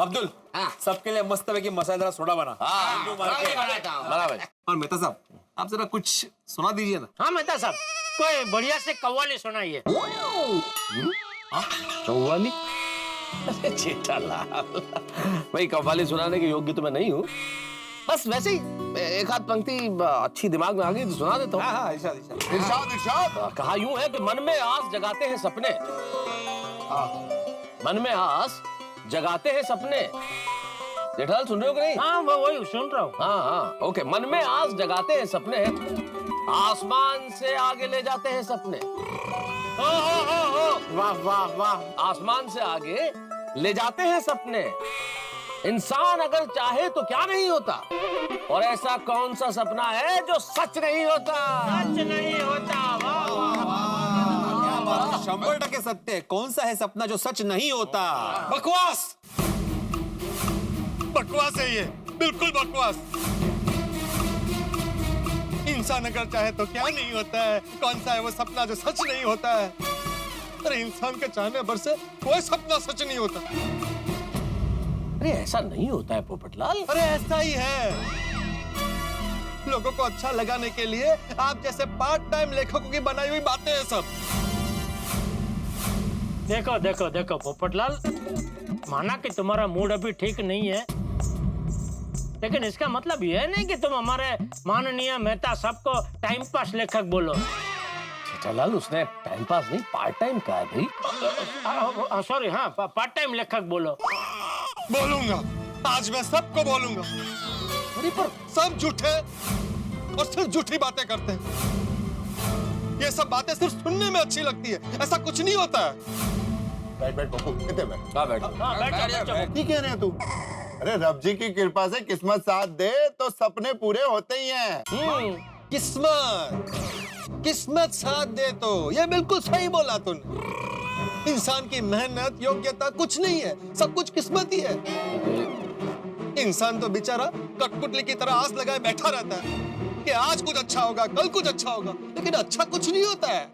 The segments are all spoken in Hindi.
अब्दुल, सबके लिए मस्त पैकी मसालेदार सोडा बना। बराबर। और मेहता साहब, आप जरा कुछ सुना दीजिए ना। हाँ मेहता साहब, कोई बढ़िया से कव्वाली सुनाइए। कव्वाली? अरे जेठालाल, भाई कव्वाली सुनाने के योग्य तो मैं नहीं हूँ, बस वैसे ही एक आध पंक्ति अच्छी दिमाग में आ गई तो सुना देता हूँ। हाँ, इरशाद। कहा यूं है कि मन में आस जगाते हैं सपने, मन में आस जगाते हैं सपने। जेठालाल सुन रहे हो कि नहीं? हाँ वही सुन रहा हूँ। हाँ, ओके। मन में आस जगाते हैं सपने, आसमान से आगे ले जाते हैं सपने। वाह वाह वाह। आसमान से आगे ले जाते हैं सपने, इंसान अगर चाहे तो क्या नहीं होता, और ऐसा कौन सा सपना है जो सच नहीं होता? सच नहीं होता। वाह वाह वाह। 100% सत्य है। कौन सा है सपना जो सच नहीं होता? बकवास, बकवास है ये, बिल्कुल बकवास। इंसान अगर चाहे तो क्या नहीं होता है, कौन सा है वो सपना जो सच नहीं होता है? अरे इंसान के चाहने भर से कोई सपना सच नहीं होता। अरे ऐसा नहीं होता है पोपटलाल। अरे ऐसा ही है। लोगों को अच्छा लगाने के लिए आप जैसे पार्ट टाइम लेखकों की बनाई हुई बातें हैं सब। देखो देखो देखो पोपटलाल, माना कि तुम्हारा मूड अभी ठीक नहीं है, लेकिन इसका मतलब यह नहीं कि तुम हमारे माननीय मेहता सबको टाइम पास लेखक बोलो। जेठालाल, उसने टाइम पास नहीं पार्ट टाइम कहा है भाई। सॉरी, हाँ पार्ट टाइम लेखक बोलो। बोलूंगा, आज मैं सबको बोलूंगा। अरे पर सब झूठे और सिर्फ झूठी बातें करते हैं। ये सब बातें सिर्फ सुनने में अच्छी लगती है, ऐसा कुछ नहीं होता है। बैठ पप्पू, इतने बैठ। हाँ बैठो। हाँ बैठो। ठीक कह रहे हैं तू। अरे रब जी की कृपा से किस्मत साथ दे तो सपने पूरे होते ही हैं। किस्मत साथ दे तो, ये बिल्कुल सही बोला तूने। इंसान की मेहनत योग्यता कुछ नहीं है, सब कुछ किस्मत ही है। इंसान तो बेचारा कठपुतली की तरह आस लगाए बैठा रहता है कि आज कुछ अच्छा होगा, कल कुछ अच्छा होगा, लेकिन अच्छा कुछ नहीं होता है।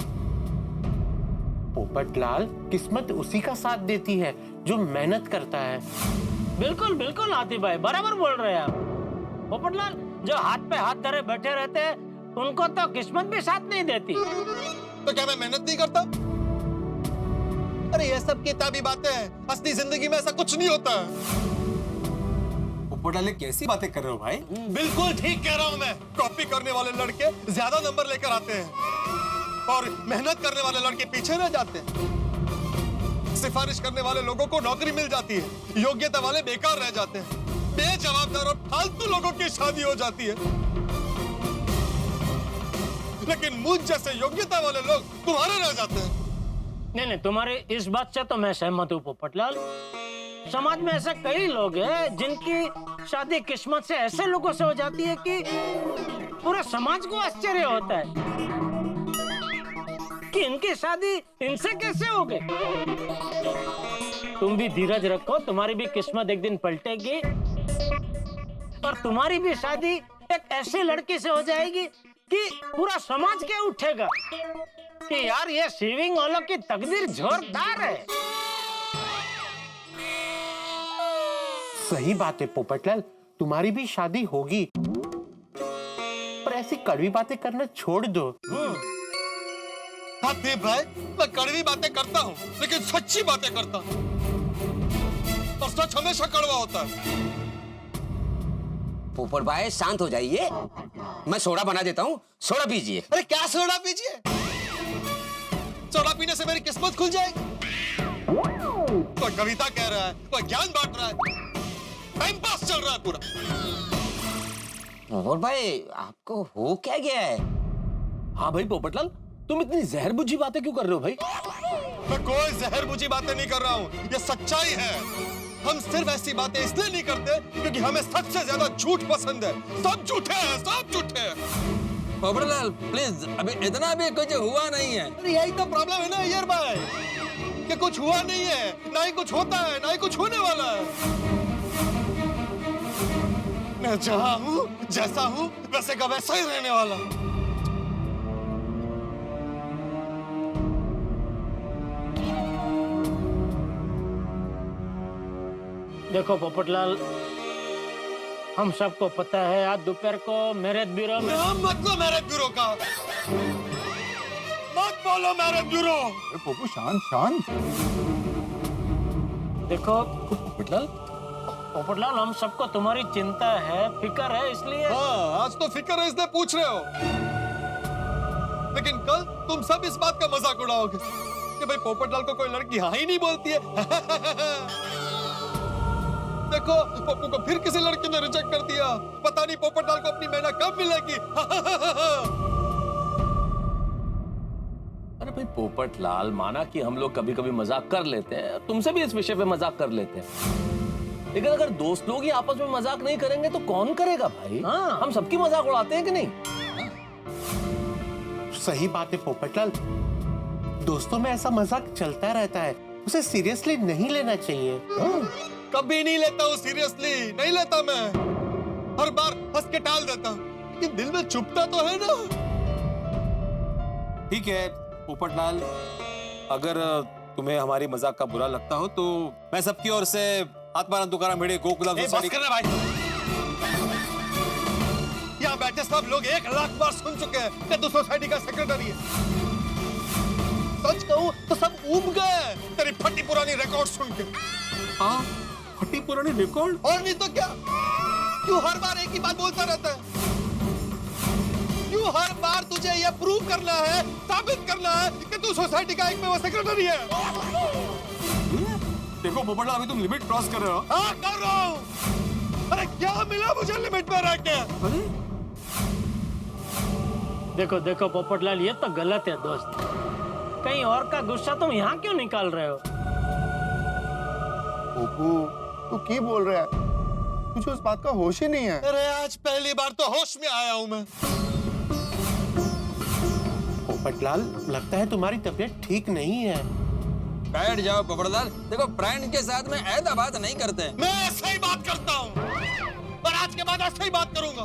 पोपटलाल, किस्मत उसी का साथ देती है जो मेहनत करता है। बिल्कुल बिल्कुल आतिफ भाई, बराबर बोल रहे हैं आप। पोपटलाल, जो हाथ पे हाथ धरे बैठे रहते हैं उनको तो किस्मत भी साथ नहीं देती। तो क्या मैं मेहनत नहीं करता? अरे ये सब किताबी बातें हैं, असली जिंदगी में ऐसा कुछ नहीं होता है। पोपटलाल, कैसी बातें कर रहे हो भाई? बिल्कुल ठीक कह रहा हूं मैं। कॉपी करने वाले लड़के ज्यादा नंबर लेकर आते हैं और मेहनत करने वाले लड़के पीछे रह जाते हैं। सिफारिश करने वाले लोगों को नौकरी मिल जाती है, योग्यता वाले बेकार रह जाते हैं। बेजवाबदार और फालतू लोगों की शादी हो जाती है, लेकिन मुझ जैसे योग्यता वाले लोग तुम्हारे रह जाते हैं। नहीं, तुम्हारी इस बात से तो मैं सहमत हूँ पोपटलाल। समाज में ऐसे कई लोग हैं जिनकी शादी किस्मत से ऐसे लोगों से हो जाती है कि पूरे समाज को आश्चर्य होता है कि इनकी शादी इनसे कैसे हो गई। तुम भी धीरज रखो, तुम्हारी भी किस्मत एक दिन पलटेगी और तुम्हारी भी शादी एक ऐसी लड़की से हो जाएगी कि पूरा समाज क्या उठेगा कि यार ये सीविंग वालों की तकदीर जोरदार है। सही बात है पोपटलाल, तुम्हारी भी शादी होगी, पर ऐसी कड़वी बातें करना छोड़ दो। हाँ देव भाई, मैं कड़वी बातें करता हूँ लेकिन सच्ची बातें करता हूँ, और सच हमेशा कड़वा होता है। पोपट भाई शांत हो जाइए, मैं सोडा बना देता हूँ, सोडा पीजिए। अरे क्या सोडा पीजिए? सोडा पीने से मेरी किस्मत खुल जाएगी। कोई कविता कह रहा है, कोई ज्ञान बांट रहा है, टाइम पास चल रहा है पूरा। पोपट भाई, आपको हो क्या गया है? हाँ भाई पोपटलाल, तुम इतनी जहर बुझी बातें क्यों कर रहे हो भाई? मैं कोई जहर बुझी बातें नहीं कर रहा हूँ, ये सच्चाई है। हम सिर्फ ऐसी बातें इसलिए नहीं करते क्योंकि हमें सबसे ज्यादा झूठ पसंद है। सब झूठे हैं, सब झूठे हैं। पोपटलाल प्लीज, अभी इतना भी कुछ हुआ नहीं है। अरे यही तो प्रॉब्लम है ना यार भाई, कि कुछ हुआ नहीं है, ना ही कुछ होता है, ना ही कुछ होने वाला है। मैं जहाँ हूँ, जैसा हूँ, वैसे का वैसा ही रहने वाला हूँ। देखो पोपटलाल, हम सबको पता है आज दोपहर को मैरिज ब्यूरो में नाम मत लो मैरिज ब्यूरो का, मत बोलो मैरिज ब्यूरो। अरे पप्पू शांत शांत। देखो पोपटलाल, पोपटलाल, हम सबको तुम्हारी चिंता है, फिक्र है, इसलिए हाँ, आज तो फिक्र है इसलिए पूछ रहे हो, लेकिन कल तुम सब इस बात का मजाक उड़ाओगे कि भाई पोपटलाल को कोई लड़की हाँ ही नहीं बोलती है। देखो पप्पू को फिर किसी लड़की ने रिजेक्ट कर दिया, पता नहीं पोपटलाल को अपनी मैना कब मिलेगी। अरे भाई पोपटलाल, माना कि हम लोग कभी कभी मजाक कर लेते हैं, तुमसे भी इस विषय पे मजाक कर लेते हैं, लेकिन अगर दोस्त लोग ही आपस में मजाक नहीं करेंगे तो कौन करेगा भाई? हाँ। हम सबकी मजाक उड़ाते हैं कि नहीं? सही बात है पोपटलाल, दोस्तों में ऐसा मजाक चलता रहता है, उसे सीरियसली नहीं लेना चाहिए। कभी नहीं लेता हूँ सीरियसली, नहीं लेता मैं, हर बार हंस के टाल देता हूँ, लेकिन दिल में चुभता तो है ना। ठीक है पोपटलाल, अगर तुम्हें हमारी मजाक का बुरा लगता हो तो मैं सबकी ओर से आत्मानंद तुकाराम भिड़े गोकुला बस करना भाई, यहाँ बैठे सब लोग 1,00,000 बार सुन चुके हैं कि तू सोसाइटी का सेक्रेटरी है। सच कहूँ तो सब ऊब गए तेरी फटी पुरानी रिकॉर्ड सुन के। हाँ, फटी पुरानी रिकॉर्ड। और नहीं तो क्या, क्यों हर बार एक ही बात बोलता रहता है? क्यों हर बार तुझे ये प्रूव करना है, साबित करना है कि तू सोसाइटी का एकमेव सेक्रेटरी है? देखो पोपटलाल, अभी तुम लिमिट क्रॉस कर रहे हो। हाँ कर रहा हूँ। अरे क्या मिला मुझे लिमिट में रह के? देखो देखो पोपटलाल, ये तो गलत है दोस्त, कहीं और का गुस्सा तुम यहाँ क्यों निकाल रहे हो? पप्पू तू क्या बोल रहा है? तुझे उस बात का होश ही नहीं है। अरे आज पहली बार तो होश में आया हूँ मैं। पोपटलाल, लगता है तुम्हारी तबीयत ठीक नहीं है। बैठ जाओ पोपटलाल, देखो फ्रेंड के साथ में ऐसा बात नहीं करते हैं। मैं ऐसे ही बात करता हूँ और आज के बाद ऐसे ही बात करूंगा।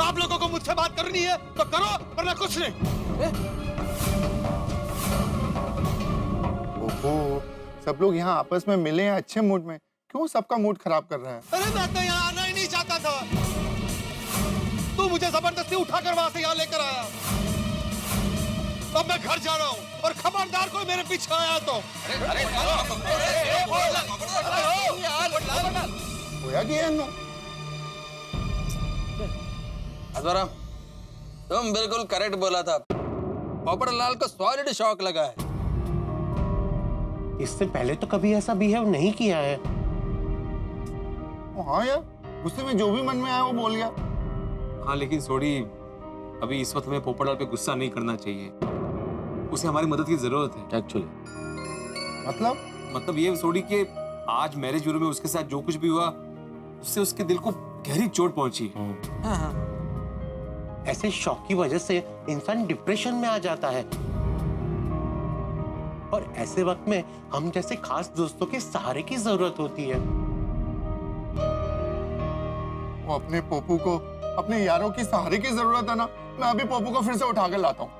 आप लोगों को मुझसे बात करनी है तो करो, वरना कुछ नहीं। पप्पू सब लोग यहाँ आपस में मिले हैं अच्छे मूड में, क्यों सबका मूड खराब कर रहा है? अरे मैं तो यहाँ आना ही नहीं चाहता था, तू मुझे जबरदस्ती उठाकर वहां से यहाँ लेकर आया। अब मैं घर जा रहा हूँ और खबरदार कोई मेरे पीछे आया तो। होया कि है नो? आत्माराम, तुम बिल्कुल करेक्ट बोला था, पोपटलाल को सॉलिड शॉक लगा है। इससे पहले तो कभी ऐसा बिहेव नहीं किया है। हाँ यार, गुस्से में जो भी मन में आया वो बोल गया। हाँ लेकिन सोडी, अभी इस वक्त हमें पोपटलाल पे गुस्सा नहीं करना चाहिए, उसे हमारी मदद की जरूरत है एक्चुअली मतलब ये सोडी कि आज मैरिज ब्यूरो में उसके साथ जो कुछ भी हुआ, उससे उसके दिल को गहरी चोट पहुंची। ऐसे शॉक की वजह से इंसान डिप्रेशन में आ जाता है, और ऐसे वक्त में हम जैसे खास दोस्तों के सहारे की जरूरत होती है। वो अपने पप्पू को अपने यारों की सहारे की जरूरत है ना। मैं अभी पप्पू को फिर से उठा कर लाता हूँ।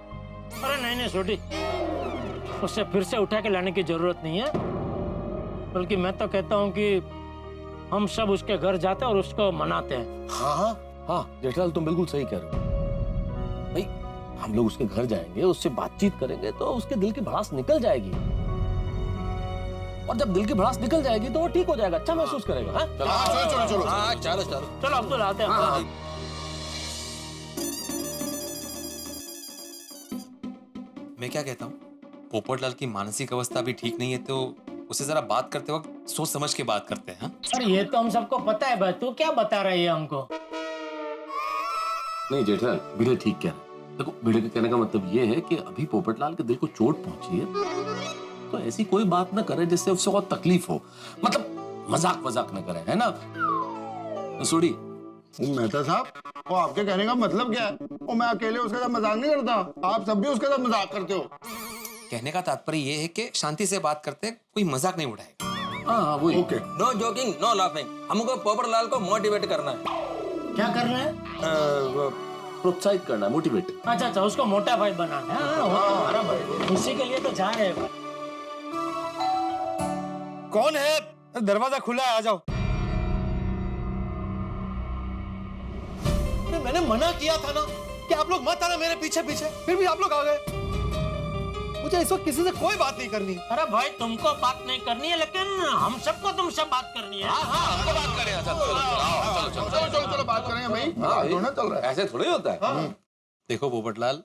अरे नहीं नहीं छोटी, उससे फिर से उठा के लाने की जरूरत नहीं है, बल्कि मैं तो कहता हूँ कि हम सब उसके घर जाते हैं और उसको मनाते हैं। हाँ हाँ जेठालाल, तुम बिल्कुल सही कह रहे हो भाई। हम लोग उसके घर जाएंगे, उससे बातचीत करेंगे तो उसके दिल की भड़ास निकल जाएगी, और जब दिल की भड़ास निकल जाएगी तो वो ठीक हो जाएगा, अच्छा महसूस करेगा। हाँ चलो चलो हाँ चलो चलो। चलो अब तो लाते हैं। मैं क्या कहता हूँ, पोपटलाल की मानसिक अवस्था भी ठीक नहीं है, तो उसे जरा बात करते वक्त सोच समझ के बात करते हैं। हाँ? अरे ये तो हम सबको पता है भाई, तू क्या बता रही है हमको? नहीं जेठालाल, भिड़े ठीक कह रहे हैं। देखो, भिड़े के कहने का मतलब ये है कि अभी पोपटलाल के दिल को चोट पहुंची है, तो ऐसी कोई बात ना करे जिससे उससे बहुत तकलीफ हो, मतलब मजाक वजाक न करे, है ना सोडी? मेहता साहब, वो आपके कहने का मतलब क्या है? वो मैं अकेले उसके साथ मजाक नहीं करता, आप सब भी उसके साथ मजाक करते हो। कहने का तात्पर्य ये है कि शांति से बात करते, कोई मजाक नहीं उड़ाएगा। हाँ वही। Okay. No joking, no laughing. हमको पोपटलाल को मोटिवेट करना है। क्या कर रहे हैं? प्रोत्साहित करना है, मोटिवेट। अच्छा अच्छा, उसको मोटा भाई बनाना है। हाँ, वो तो हमारा भाई, उसी के लिए तो जा रहे हैं भाई। कौन है दरवाजा खुला है, आ जाओ। मैंने मना किया था ना कि आप लोग मत आना मेरे पीछे पीछे, फिर भी आप लोग आ गए। मुझे इस वक्त किसी से कोई बात नहीं करनी। अरे भाई तुमको बात नहीं करनी है, लेकिन हम सबको तुमसे बात करनी है। हमको बात करें। चलो बात करेंगे भाई, दोनों चल रहा है। ऐसे थोड़ी होता है। देखो पोपटलाल,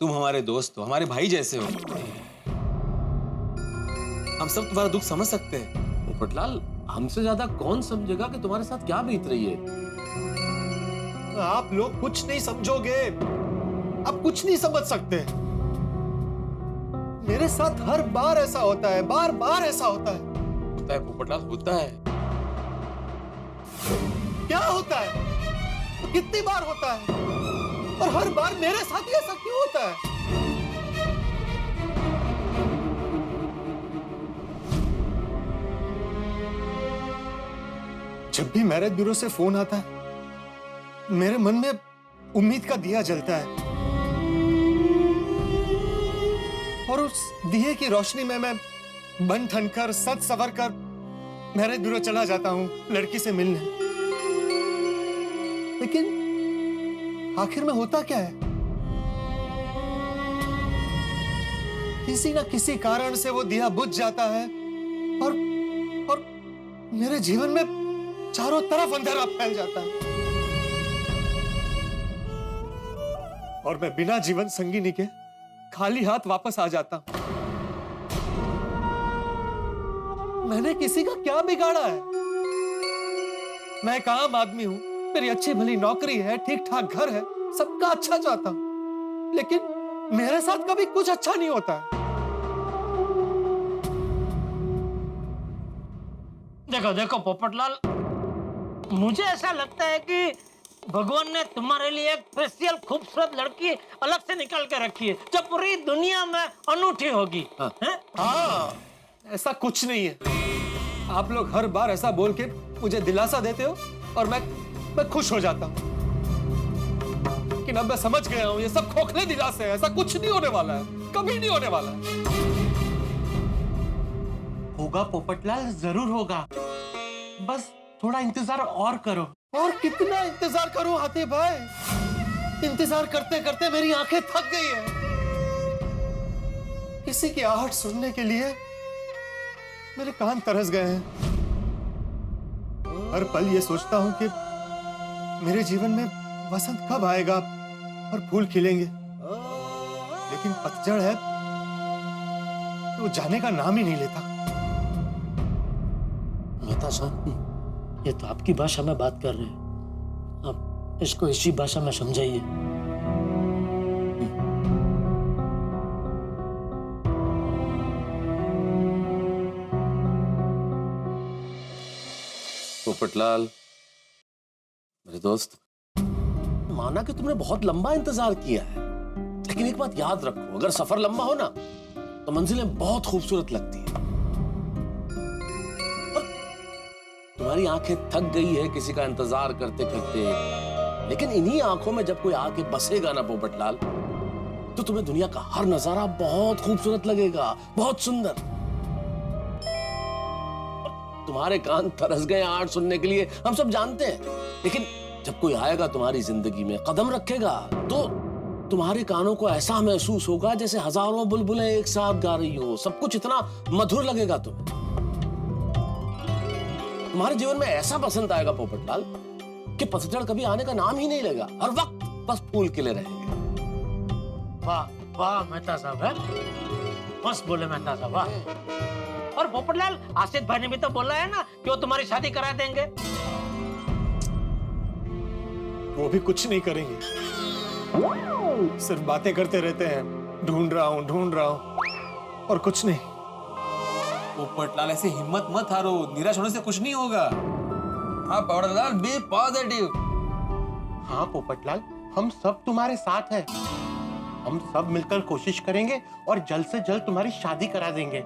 तुम हमारे दोस्त हो, हमारे भाई जैसे हो। हम सब तुम्हारा दुख समझ सकते हैं। पोपटलाल, हमसे ज्यादा कौन समझेगा कि तुम्हारे साथ क्या बीत रही है? आप लोग कुछ नहीं समझोगे, आप कुछ नहीं समझ सकते। मेरे साथ हर बार ऐसा होता है, बार बार ऐसा होता है। होता है पोपटलाल, होता है। क्या होता है? तो कितनी बार होता है? और हर बार मेरे साथ ही ऐसा क्यों होता है? जब भी मैरिज ब्यूरो से फोन आता है, मेरे मन में उम्मीद का दिया जलता है, और उस दिए की रोशनी में मैं बन ठन कर, सज सवर कर मैरिज ब्यूरो चला जाता हूं लड़की से मिलने। लेकिन आखिर में होता क्या है? किसी ना किसी कारण से वो दिया बुझ जाता है, और मेरे जीवन में चारों तरफ अंधेरा फैल जाता है, और मैं बिना जीवन संगिनी के खाली हाथ वापस आ जाता हूं। मैंने किसी का क्या बिगाड़ा है? मैं एक आम आदमी हूं, मेरी अच्छी भली नौकरी है, ठीक ठाक घर है, सबका अच्छा चाहता हूं, लेकिन मेरे साथ कभी कुछ अच्छा नहीं होता है। देखो देखो पोपटलाल, मुझे ऐसा लगता है कि भगवान ने तुम्हारे लिए एक स्पेशल खूबसूरत लड़की अलग से निकाल के रखी है, जो पूरी दुनिया में अनूठी होगी। हाँ, ऐसा कुछ नहीं है। आप लोग हर बार ऐसा बोल के मुझे दिलासा देते हो, और मैं खुश हो जाता हूं। लेकिन अब मैं समझ गया हूं, ये सब खोखले दिलासे हैं, ऐसा कुछ नहीं होने वाला है, कभी नहीं होने वाला है। होगा पोपटलाल, जरूर होगा। बस थोड़ा इंतजार और करो। और कितना इंतजार करूं हाथी भाई? इंतजार करते करते मेरी आंखें थक गई है। किसी की आहट सुनने के लिए मेरे कान तरस गए हैं। हर पल ये सोचता हूं कि मेरे जीवन में वसंत कब आएगा और फूल खिलेंगे, लेकिन पतझड़ है कि वो जाने का नाम ही नहीं लेता। मेहता साहब, ये तो आपकी भाषा में बात कर रहे हैं, आप इसको इसी भाषा में समझाइए। पोपटलाल, मेरे दोस्त, माना कि तुमने बहुत लंबा इंतजार किया है, लेकिन एक बात याद रखो, अगर सफर लंबा हो ना तो मंजिलें बहुत खूबसूरत लगती हैं। और तुम्हारी आंखें थक गई है किसी का इंतजार करते करते, लेकिन इन्हीं आंखों में जब कोई आके बसेगा ना पोपटलाल, तो तुम्हें दुनिया का हर नजारा बहुत खूबसूरत लगेगा, बहुत सुंदर। तुम्हारे कान तरस गए आर्ट सुनने के लिए, हम सब जानते हैं, लेकिन जब कोई आएगा तुम्हारी जिंदगी में, कदम रखेगा, तो तुम्हारे कानों को ऐसा महसूस होगा जैसे हजारों बुलबुलें एक साथ गा रही हो। सब कुछ इतना मधुर लगेगा तुम्हें। तुम्हारे जीवन में ऐसा बसंत आएगा पोपटलाल कि पतझड़ कभी आने का नाम ही नहीं लेगा, हर वक्त बस फूल खिले रहेंगे। वाह वाह मेहता साहब, है मस्त बोले मेहता साहब, वाह। और पोपटलाल, आसिफ भाई ने भी तो बोला है ना कि वो तुम्हारी शादी करा देंगे। वो भी कुछ नहीं करेंगे, सिर्फ बातें करते रहते हैं, ढूंढ रहा हूं, और कुछ नहीं। पोपटलाल, ऐसे हिम्मत मत हारो, निराश होने से कुछ नहीं होगा। हाँ पोपटलाल, बी पॉजिटिव। हाँ पोपटलाल, हम सब तुम्हारे साथ हैं। हम सब मिलकर कोशिश करेंगे और जल्द से जल्द तुम्हारी शादी करा देंगे।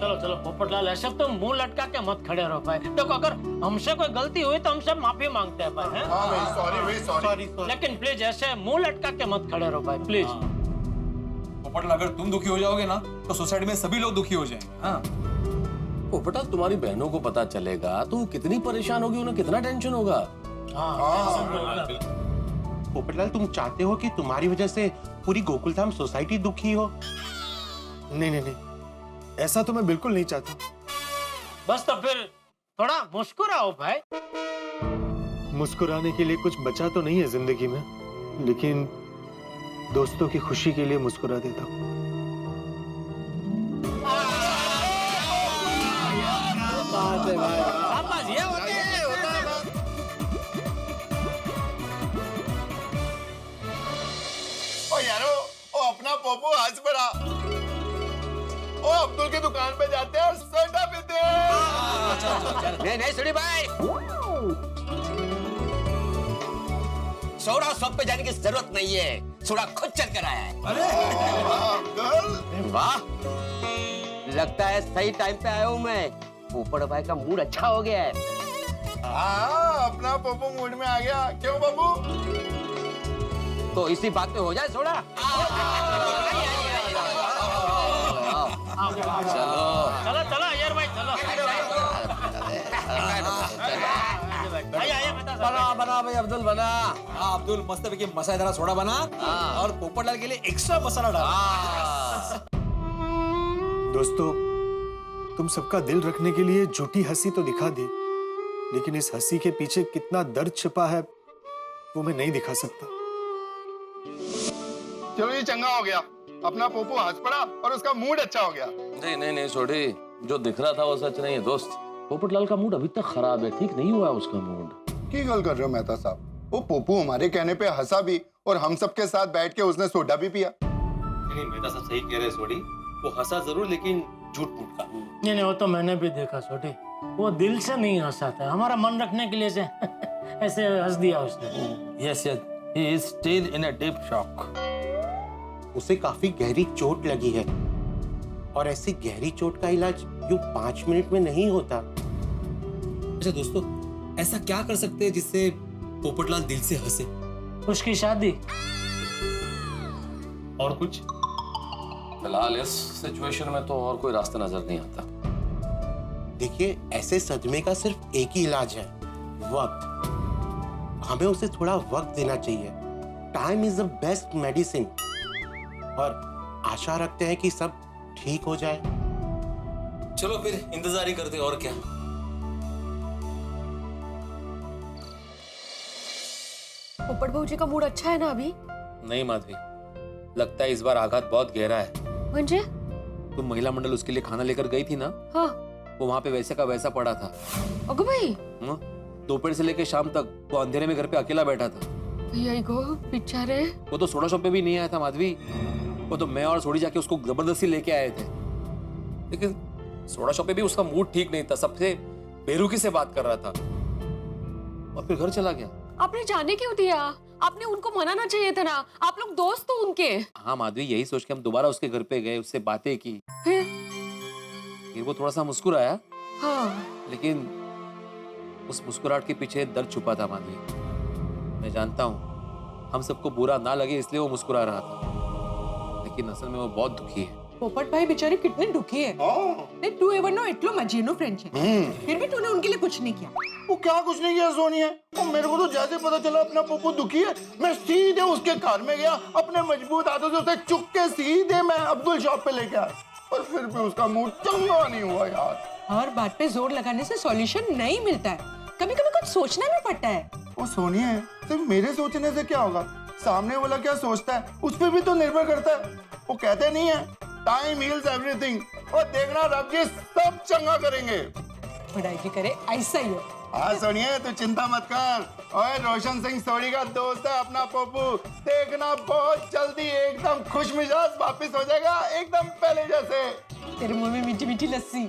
चलो चलो पोपटलाल, ऐसे तुम मुंह लटका के मत खड़े रहो भाई। देखो, अगर हमसे कोई गलती हुई तो हम सब माफी मांगते हैं भाई, हैं? सॉरी। लेकिन प्लीज ऐसे मुंह लटका के मत खड़े रहो भाई, प्लीज। पोपटलाल, अगर तुम दुखी हो जाओगे ना तो सोसाइटी में सभी लोग दुखी हो जाएंगे। हाँ, पोपटलाल तुम्हारी बहनों को पता चलेगा तो वो कितनी परेशान होगी, उन्हें कितना टेंशन होगा। पोपटलाल तुम चाहते हो कि तुम्हारी वजह से पूरी गोकुलधाम सोसाइटी दुखी हो? नहीं नहीं नहीं, ऐसा तो मैं बिल्कुल नहीं चाहता। बस तो फिर थोड़ा मुस्कुराओ भाई। मुस्कुराने के लिए कुछ बचा तो नहीं है जिंदगी में, लेकिन दोस्तों की खुशी के लिए मुस्कुरा देता हूँ। शाबाश, ये होते हैं, होता है बात। ओ यारो, ओ अपना पोपो हंस पड़ा। ओ अब्दुल की दुकान पे जाते हैं और सोडा पीते हैं। नहीं नहीं सुनी भाई, सोडा शॉप पे जाने की जरूरत नहीं है, सोडा खुद चल कर आया है। अब्दुल, वाह, लगता है सही टाइम पे आया हूँ मैं। पोपट भाई का मूड अच्छा हो गया है। हाँ अपना पोपो मूड में आ गया। क्यों बाबू? तो इसी बात पे हो जाए सोडा। चलो चलो अय्यर भाई, चलो। बना बना भाई अब्दुल बना। हाँ अब्दुल, मस्त पैकी मसालेदार सोडा बना और पोपटलाल के लिए एक्स्ट्रा मसाला डाल। दोस्तों, तुम सबका दिल रखने के लिए झूठी हंसी तो दिखा दी, लेकिन इस हंसी के पीछे कितना दर्द छिपा है वो मैं नहीं दिखा सकता। चलो ये चंगा हो गया, अपना पोपो हंस पड़ा और उसका मूड अच्छा हो गया। नहीं नहीं नहीं छोड़ी, जो दिख रहा था वो सच नहीं है दोस्त। पोपटलाल का मूड अभी तक खराब है, ठीक नहीं हुआ है उसका मूड। की गल कर रहे हो मेहता साहब? वो पोपो हमारे कहने पे हंसा भी और हम सबके साथ बैठ के उसने सोडा भी पिया। नहीं मेहता साहब सही कह रहे हैं सोडी, वो हंसा जरूर लेकिन झूठ मूठ का। नहीं वो तो मैंने भी देखा छोटे, वो दिल से नहीं हंसा था, हमारा मन रखने के लिए से ऐसे हंस दिया उसने। Yes yes, he is still in a deep shock. उसे काफी गहरी चोट लगी है और ऐसी गहरी चोट का इलाज यूं 5 मिनट में नहीं होता। अच्छा दोस्तों, ऐसा क्या कर सकते हैं जिससे पोपटलाल दिल से हंसे? उसकी शादी। और कुछ? फिलहाल इस सिचुएशन में तो और कोई रास्ता नजर नहीं आता। देखिए, ऐसे सदमे का सिर्फ एक ही इलाज है, वक्त। हमें उसे थोड़ा वक्त देना चाहिए। Time is the best medicine. और आशा रखते हैं कि सब ठीक हो जाए। चलो फिर इंतजार ही करते, और क्या। पोपट भाऊजी का मूड अच्छा है ना अभी? नहीं माधवी, लगता है इस बार आघात बहुत गहरा है। म्हणजे? तुम महिला मंडल उसके लिए खाना लेकर गई थी ना, हाँ। वो वहाँ पे वैसे का वैसा पड़ा था। अगो भाई, दोपहर से लेकर शाम तक वो अंधेरे में घर पे अकेला बैठा था। भैया गो बेचारे। वो तो सोडा शॉप पे भी नहीं आया था माधवी, वो तो मैं और सोडी जाके उसको जबरदस्ती लेके आए थे। लेकिन सोडा शॉप पे भी उसका मूड ठीक नहीं था, सबसे बेरुखी से बात कर रहा था और फिर घर चला गया। आपने जाने क्यों दिया? आपने उनको मनाना चाहिए था ना, आप लोग दोस्त तो उनके। हाँ माधवी, यही सोच के हम दोबारा उसके घर पे गए, उससे बातें की, फिर वो थोड़ा सा मुस्कुराया। हाँ। लेकिन उस मुस्कुराहट के पीछे दर्द छुपा था माधवी। मैं जानता हूँ हम सबको बुरा ना लगे इसलिए वो मुस्कुरा रहा था, लेकिन असल में वो बहुत दुखी है। પોપટ ભાઈ બિચારી કેટલી દુખી है। ને તું એવરનો એટલો મજીનો ફ્રેન્ડ છે, फिर भी तूने उनके लिए कुछ नहीं किया। वो क्या कुछ नहीं किया सोनिया? वो मेरे को तो जैसे पता चला अपना पोपो दुखी है, मैं सीधे उसके घर में गया, अपने मजबूत हाथों से उसे चुक के सीधे मैं अब्दुल शॉप पे लेके आया, और फिर भी उसका मूड चंगा नहीं हुआ यार। हर बात पे जोर लगाने से सॉल्यूशन नहीं मिलता है, कभी कभी कुछ सोचना भी पड़ता है। वो सोनिया, सिर्फ मेरे सोचने से क्या होगा, सामने वाला क्या सोचता है उस पर भी तो निर्भर करता है। वो कहते नहीं है टाइम हील्स एवरीथिंग, और देखना रब जी सब चंगा करेंगे। पढ़ाई भी करे ऐसा ही हो। हाँ सोनिया, तू चिंता मत कर। ओए रोशन सिंह सोडी का दोस्त है अपना पप्पू, देखना बहुत जल्दी एकदम खुश मिजाज वापिस हो जाएगा, एकदम पहले जैसे। तेरे मुंह में मीठी मीठी लस्सी।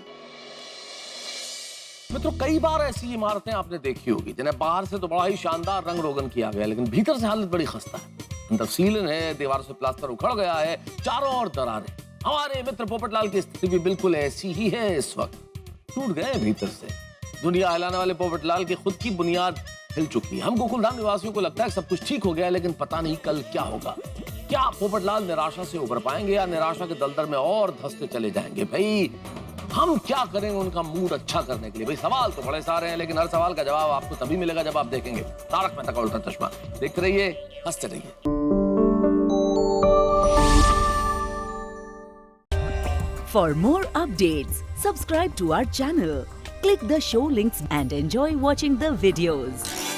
मित्रों, कई बार ऐसी इमारतें आपने देखी होगी जिन्हें बाहर से तो बड़ा ही शानदार रंग रोगन किया गया, लेकिन भीतर से हालत बड़ी खस्ता है। अंदर सीलन है, दीवार से प्लास्टर उखड़ गया है, चारों ओर दरारें। हमारे मित्र पोपटलाल की स्थिति भी बिल्कुल ऐसी ही है इस वक्त। टूट गए भीतर से। दुनिया हिलाने वाले पोपटलाल की खुद की बुनियाद हिल चुकी है। हम गोकुलधाम निवासियों को लगता है सब कुछ ठीक हो गया, लेकिन पता नहीं कल क्या होगा। क्या पोपटलाल निराशा से उभर पाएंगे या निराशा के दलदल में और धंसते चले जाएंगे? भाई हम क्या करेंगे उनका मूड अच्छा करने के लिए? भाई सवाल तो बड़े सारे हैं, लेकिन हर सवाल का जवाब आपको तभी मिलेगा जब आप देखेंगे तारक मेहता का उल्टा चश्मा। देखते रहिए, हंसते रहिए। For more updates, subscribe to our channel, click the show links and enjoy watching the videos.